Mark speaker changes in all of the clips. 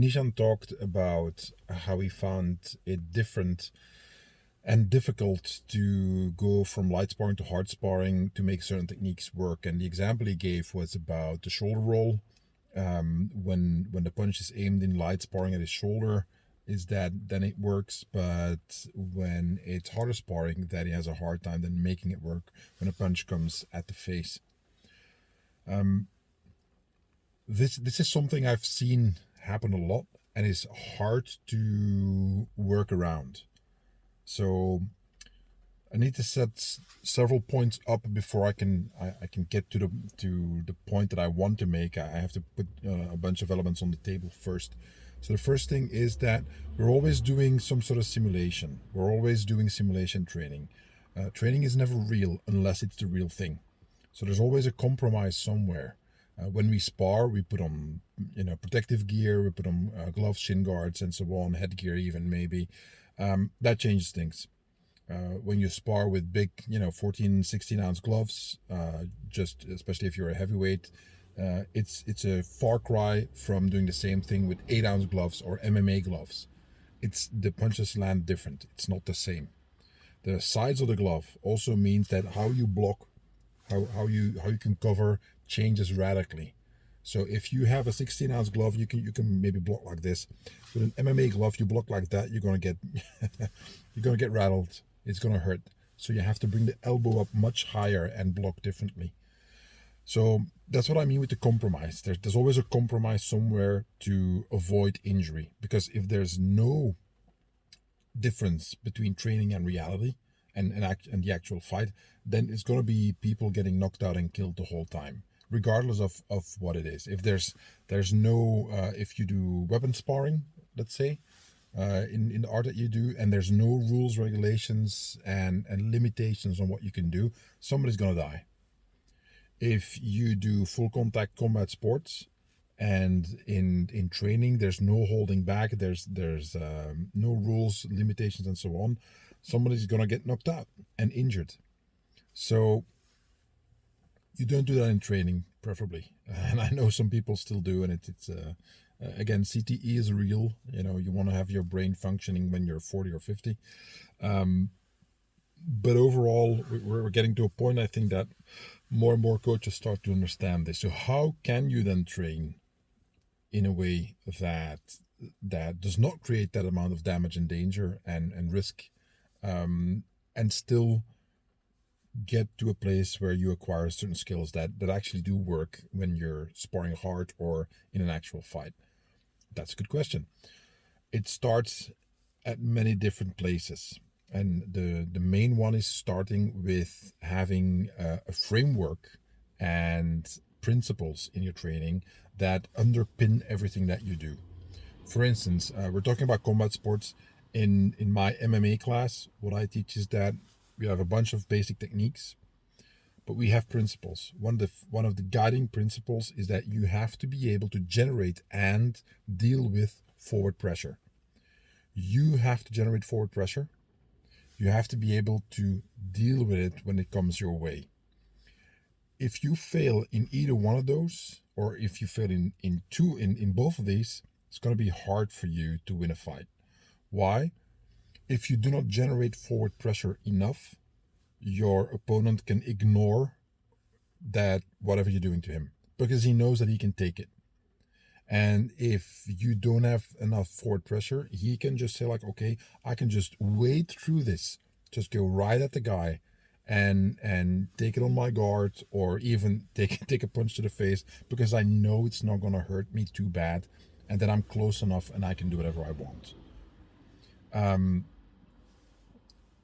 Speaker 1: Nishan talked about how he found it different and difficult to go from light sparring to hard sparring to make certain techniques work. And the example he gave was about the shoulder roll. When the punch is aimed in light sparring at his shoulder, is that then it works, but when it's harder sparring, that he has a hard time then making it work when a punch comes at the face. Um, this is something I've seen happen a lot and is hard to work around. So I need to set several points up before I can get to the point that I want to make. I have to put a bunch of elements on the table first. So the first thing is that we're always doing some sort of simulation. We're always doing simulation training. Training is never real unless it's the real thing. So there's always a compromise somewhere. When we spar, we put on protective gear, we put on gloves, shin guards, and so on, headgear even maybe. That changes things. When you spar with big 14 16 ounce gloves, just especially if you're a heavyweight, it's a far cry from doing the same thing with 8-ounce gloves or MMA gloves. It's the punches land different. It's not the same. The size of the glove also means that how you block, how you can cover changes radically. So if you have a 16-ounce glove, you can maybe block like this. With an MMA glove, you block like that, you're gonna get rattled. It's gonna hurt. So you have to bring the elbow up much higher and block differently. So that's what I mean with the compromise. There's always a compromise somewhere to avoid injury, because if there's no difference between training and reality and the actual fight, then it's going to be people getting knocked out and killed the whole time, regardless of what it is. If there's no if you do weapon sparring, let's say, in the art that you do, and there's no rules, regulations, and limitations on what you can do, somebody's going to die. If you do full contact combat sports, and in training there's no holding back, there's no rules, limitations, and so on, somebody's gonna get knocked out and injured. So you don't do that in training, preferably. And I know some people still do, and it's again, CTE is real. You want to have your brain functioning when you're 40 or 50. But overall, we're getting to a point, I think, that more and more coaches start to understand this. So how can you then train in a way that does not create that amount of damage and danger and risk, and still get to a place where you acquire certain skills that actually do work when you're sparring hard or in an actual fight? That's a good question. It starts at many different places, and the main one is starting with having a framework and principles in your training that underpin everything that you do. For instance, we're talking about combat sports. In my MMA class, what I teach is that we have a bunch of basic techniques, but we have principles. One of the guiding principles is that you have to be able to generate and deal with forward pressure. You have to generate forward pressure. You have to be able to deal with it when it comes your way. If you fail in either one of those, or if you fail in both of these, it's going to be hard for you to win a fight. Why? If you do not generate forward pressure enough, your opponent can ignore that whatever you're doing to him, because he knows that he can take it. And if you don't have enough forward pressure, he can just say, like, okay, I can just wade through this, just go right at the guy and take it on my guard, or even take a punch to the face, because I know it's not going to hurt me too bad, and that I'm close enough and I can do whatever I want.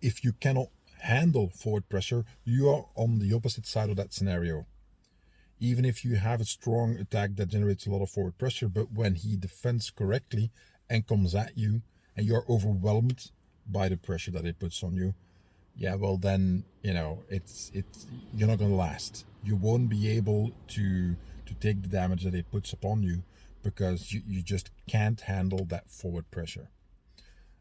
Speaker 1: If you cannot handle forward pressure, you are on the opposite side of that scenario. Even if you have a strong attack that generates a lot of forward pressure, but when he defends correctly and comes at you and you're overwhelmed by the pressure that it puts on you, yeah, well then, it's you're not going to last. You won't be able to take the damage that it puts upon you, because you just can't handle that forward pressure.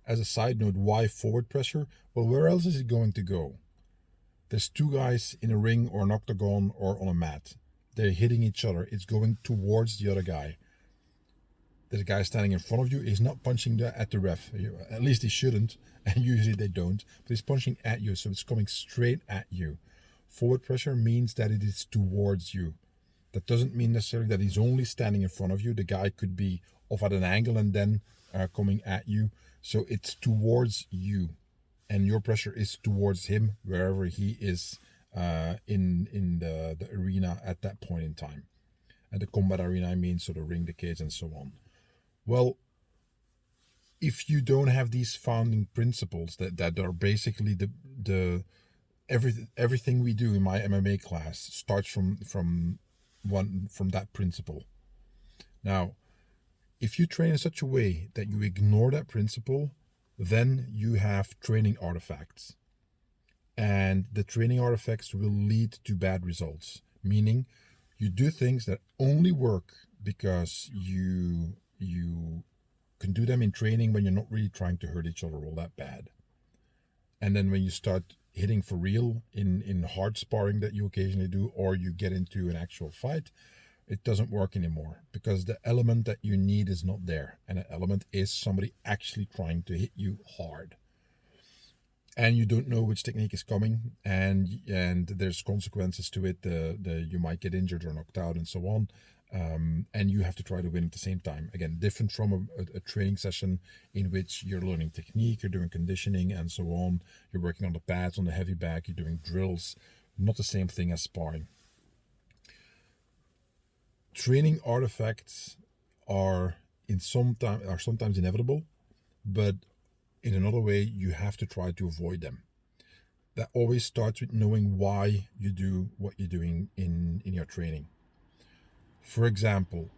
Speaker 1: As a side note, why forward pressure? Well, where else is it going to go? There's two guys in a ring or an octagon or on a mat. They're hitting each other. It's going towards the other guy. the guy standing in front of you is not punching at the ref. At least he shouldn't, and usually they don't. But he's punching at you, so it's coming straight at you. Forward pressure means that it is towards you. That doesn't mean necessarily that he's only standing in front of you. The guy could be off at an angle and then coming at you. So it's towards you, and your pressure is towards him wherever he is in the arena at that point in time. And the combat arena, I mean, so the ring, the cage, and so on. Well, if you don't have these founding principles that are basically the everything we do in my MMA class starts from that principle. Now, if you train in such a way that you ignore that principle, then you have training artifacts. And the training artifacts will lead to bad results, meaning you do things that only work because you can do them in training when you're not really trying to hurt each other all that bad. And then when you start hitting for real in hard sparring that you occasionally do, or you get into an actual fight, it doesn't work anymore because the element that you need is not there. And the element is somebody actually trying to hit you hard. And you don't know which technique is coming, and there's consequences to it. You might get injured or knocked out and so on. And you have to try to win at the same time. Again, different from a training session in which you're learning technique, you're doing conditioning and so on. You're working on the pads, on the heavy bag, you're doing drills. Not the same thing as sparring. Training artifacts are sometimes inevitable, but in another way, you have to try to avoid them. That always starts with knowing why you do what you're doing in your training. For example,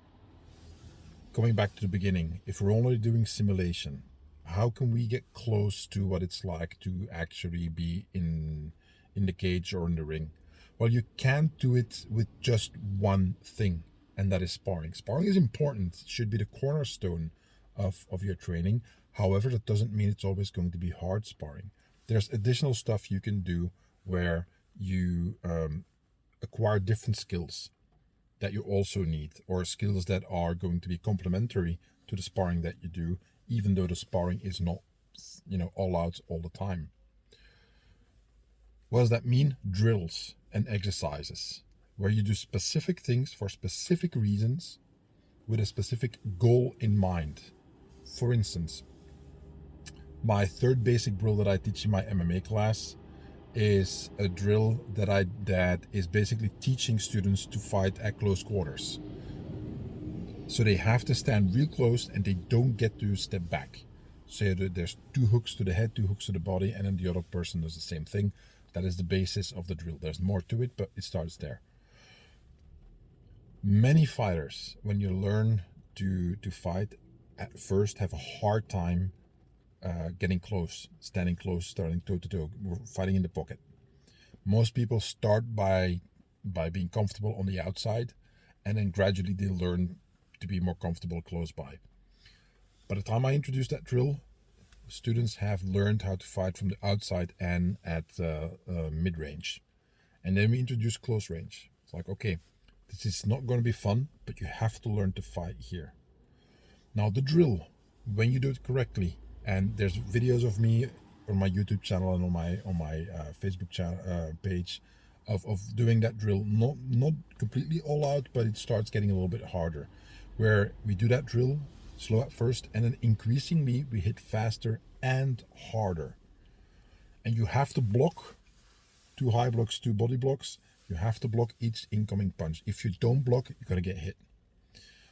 Speaker 1: going back to the beginning, if we're only doing simulation, how can we get close to what it's like to actually be in the cage or in the ring? Well, you can't do it with just one thing, and that is sparring. Sparring is important. It should be the cornerstone of your training. However, that doesn't mean it's always going to be hard sparring. There's additional stuff you can do where you acquire different skills that you also need, or skills that are going to be complementary to the sparring that you do, even though the sparring is not, all out all the time. What does that mean? Drills and exercises, where you do specific things for specific reasons with a specific goal in mind. For instance, my third basic drill that I teach in my MMA class is a drill that is basically teaching students to fight at close quarters. So they have to stand real close and they don't get to step back. So there's 2 hooks to the head, 2 hooks to the body, and then the other person does the same thing. That is the basis of the drill. There's more to it, but it starts there. Many fighters, when you learn to fight, at first have a hard time getting close, standing close, starting toe to toe, fighting in the pocket. Most people start by being comfortable on the outside, and then gradually they learn to be more comfortable close by. By the time I introduce that drill, students have learned how to fight from the outside and at mid-range. And then we introduce close range. It's like, okay, this is not going to be fun, but you have to learn to fight here. Now the drill, when you do it correctly, and there's videos of me on my YouTube channel and on my Facebook page of doing that drill, not completely all out, but it starts getting a little bit harder, where we do that drill slow at first, and then increasingly we hit faster and harder. And you have to block 2 high blocks, 2 body blocks. You have to block each incoming punch. If you don't block, you're going to get hit.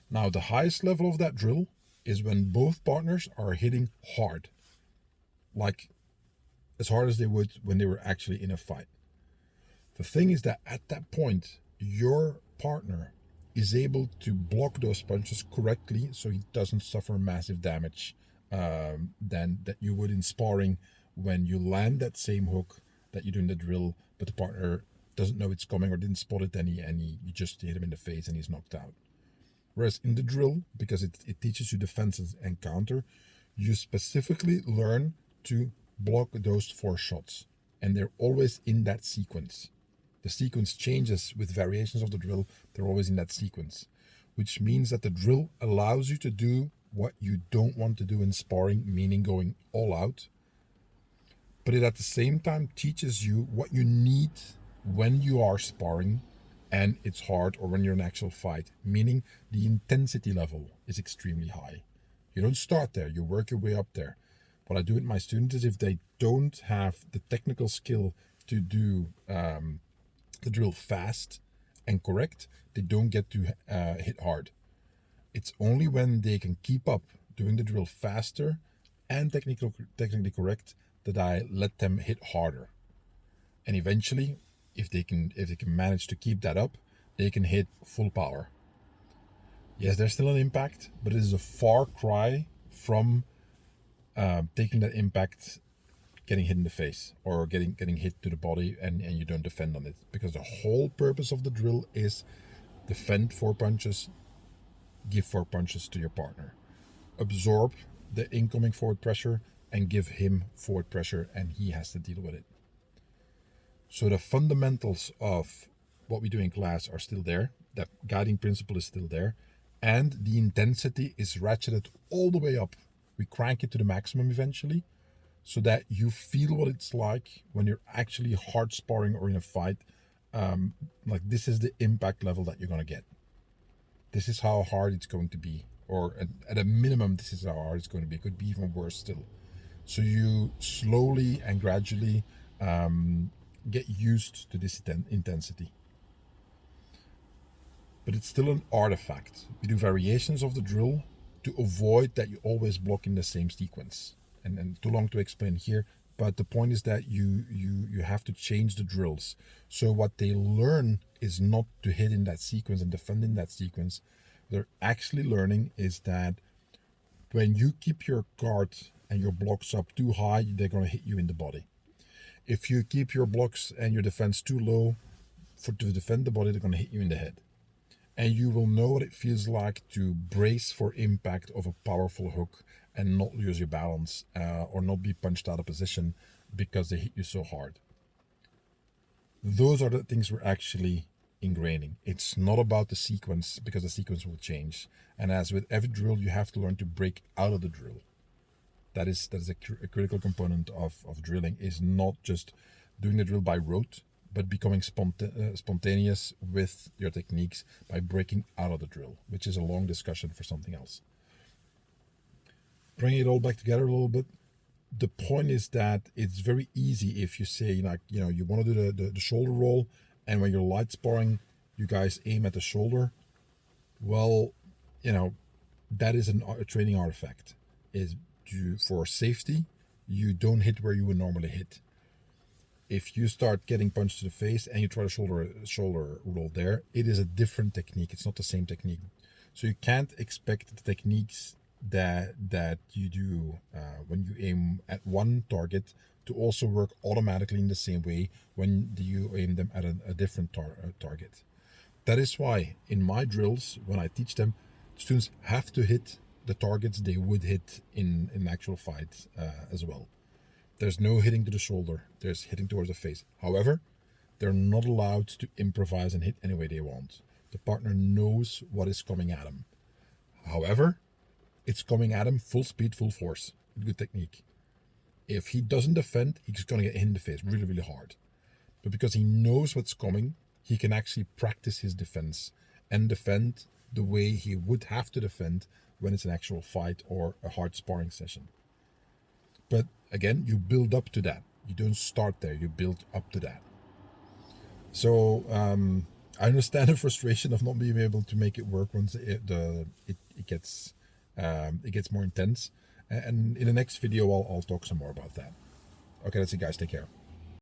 Speaker 1: Now, the highest level of that drill is when both partners are hitting hard, like as hard as they would when they were actually in a fight. The thing is that at that point, your partner is able to block those punches correctly so he doesn't suffer massive damage than that you would in sparring, when you land that same hook that you do in the drill, but the partner doesn't know it's coming or didn't spot it, and you just hit him in the face and he's knocked out. Whereas in the drill, because it teaches you defense and counter, you specifically learn to block those 4 shots. And they're always in that sequence. The sequence changes with variations of the drill. They're always in that sequence. which means that the drill allows you to do what you don't want to do in sparring, meaning going all out. But it at the same time teaches you what you need when you are sparring and it's hard, or when you're in an actual fight, meaning the intensity level is extremely high. You don't start there, you work your way up there. What I do with my students is, if they don't have the technical skill to do the drill fast and correct, they don't get to hit hard. It's only when they can keep up doing the drill faster and technically correct that I let them hit harder. And eventually, if they can manage to keep that up, they can hit full power. Yes, there's still an impact, but it is a far cry from taking that impact, getting hit in the face, or getting hit to the body, and you don't defend on it. Because the whole purpose of the drill is defend 4 punches, give 4 punches to your partner, absorb the incoming forward pressure, and give him forward pressure, and he has to deal with it. So the fundamentals of what we do in class are still there. That guiding principle is still there. And the intensity is ratcheted all the way up. We crank it to the maximum eventually, so that you feel what it's like when you're actually hard sparring or in a fight. Like, this is the impact level that you're going to get. This is how hard it's going to be. Or at a minimum, this is how hard it's going to be. It could be even worse still. So you slowly and gradually get used to this intensity. But it's still an artifact. We do variations of the drill to avoid that you always block in the same sequence. And too long to explain here, but the point is that you have to change the drills. So what they learn is not to hit in that sequence and defend in that sequence. They're actually learning is that when you keep your guard and your blocks up too high, they're going to hit you in the body. If you keep your blocks and your defense too low to defend the body, they're going to hit you in the head. And you will know what it feels like to brace for impact of a powerful hook and not lose your balance, or not be punched out of position because they hit you so hard. Those are the things we're actually ingraining. It's not about the sequence, because the sequence will change. And as with every drill, you have to learn to break out of the drill. That is a critical component of drilling, is not just doing the drill by rote, but becoming spontaneous with your techniques by breaking out of the drill, which is a long discussion for something else. Bringing it all back together a little bit, the point is that it's very easy if you say, you want to do the shoulder roll, and when you're light sparring, you guys aim at the shoulder. Well, that is a training artifact. For safety, you don't hit where you would normally hit. If you start getting punched to the face and you try to shoulder roll there, it is a different technique. It's not the same technique. So you can't expect the techniques that you do when you aim at one target to also work automatically in the same way when you aim them at a different target. That is why in my drills, when I teach them, students have to hit the targets they would hit in an actual fight as well. There's no hitting to the shoulder, there's hitting towards the face. However, they're not allowed to improvise and hit any way they want. The partner knows what is coming at him. However, it's coming at him full speed, full force, good technique. If he doesn't defend, he's going to get hit in the face really, really hard. But because he knows what's coming, he can actually practice his defense and defend the way he would have to defend when it's an actual fight or a hard sparring session. But again, you build up to that. You don't start there, you build up to that. So I understand the frustration of not being able to make it work once it gets more intense. And in the next video, I'll talk some more about that. Okay, that's it, guys. Take care.